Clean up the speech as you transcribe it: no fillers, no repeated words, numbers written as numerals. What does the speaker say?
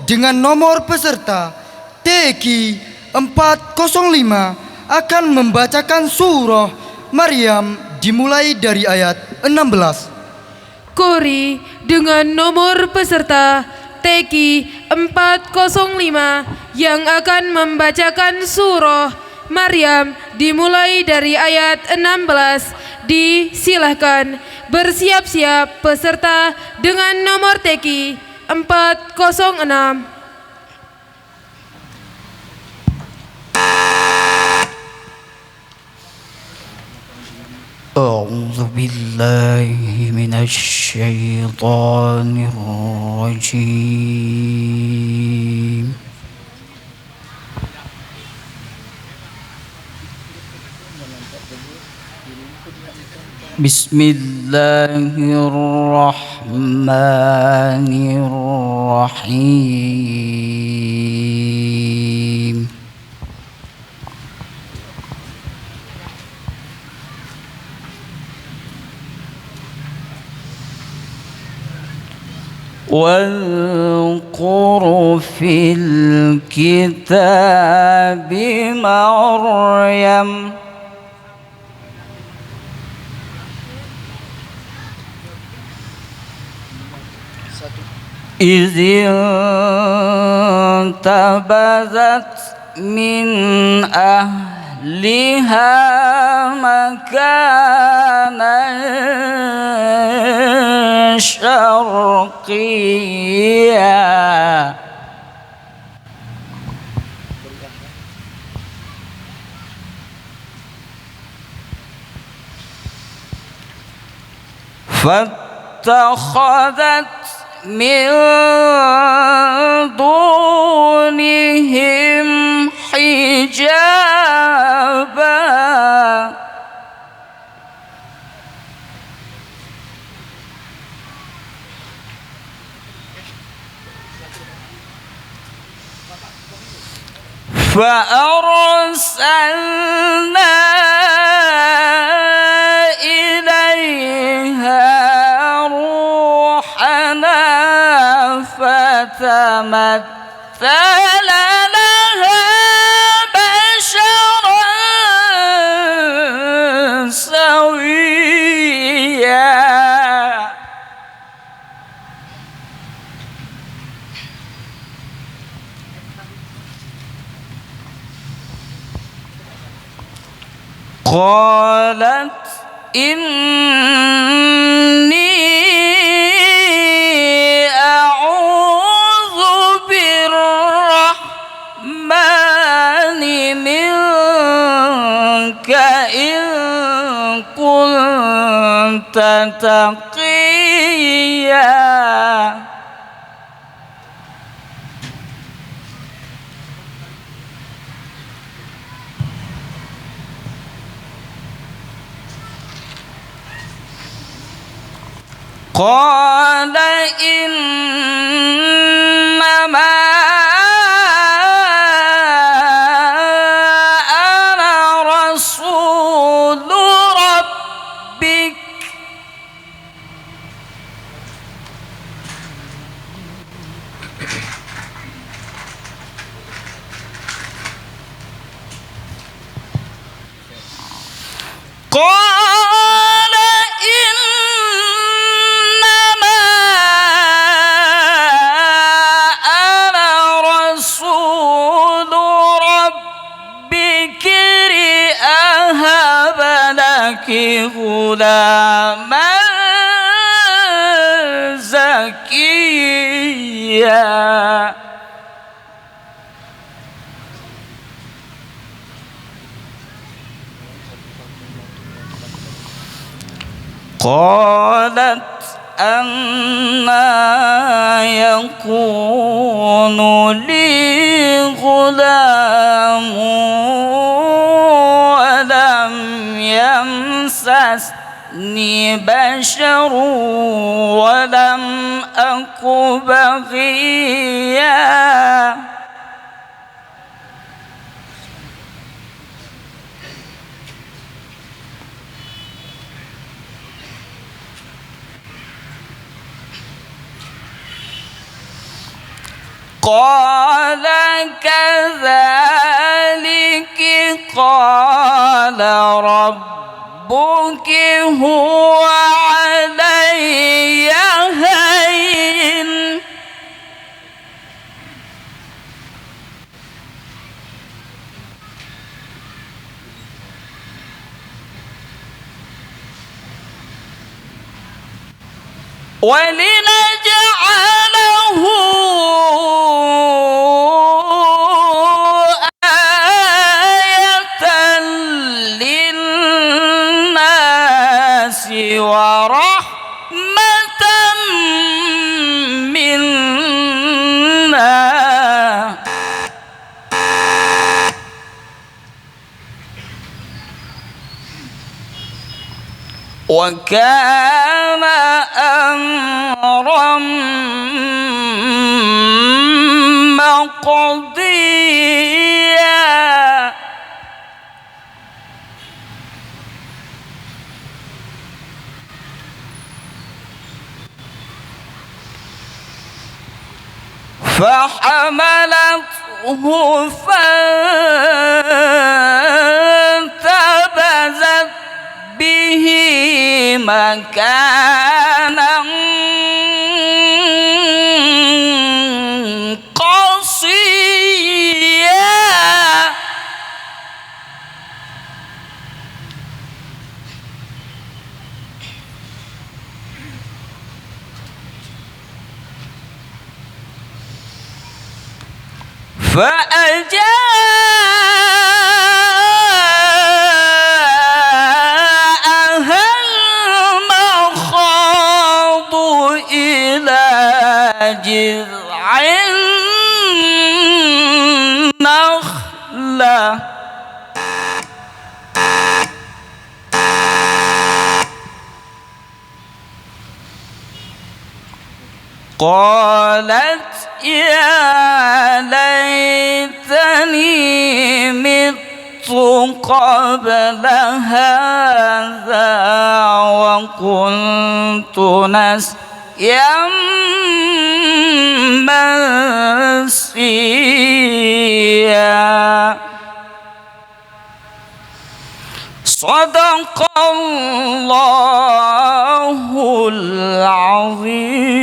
dengan nomor peserta TQ 405 akan membacakan surah Maryam dimulai dari ayat 16. Kori dengan nomor peserta TQ 405 yang akan membacakan surah Maryam dimulai dari ayat 16. Disilahkan bersiap-siap peserta dengan nomor TQ 406. أعوذ بالله من الشيطان الرجيم بسم الله الرحمن الرحيم واذكر في الكتاب مريم إذ انتبذت من أهلها مكانا شرقيا فاتخذت من دونهم حجابا فأرسلنا إليها روحنا فتمثل لها بشرا سويا قالت إني أعوذ بالرحمن منك إن كنت تقيا قال إنما أنا رسول ربك قال إنما أنا رسول ربك لأهب لك غلاما زكيا قالت أنى يكون لي غلام ولم يمسسني بشر ولم أك بغيا قال كذلك قال ربك هو علي هين ولنجعله آية للناس ورحمة منا وكان أمرا مقضيا فحملته فانتبذت به مكانا قصيا فأجاءها المخاض إلى جذع النخلة قالت يا ليتني مت قبل هذا وكنت نسيا منسيا صدق الله العظيم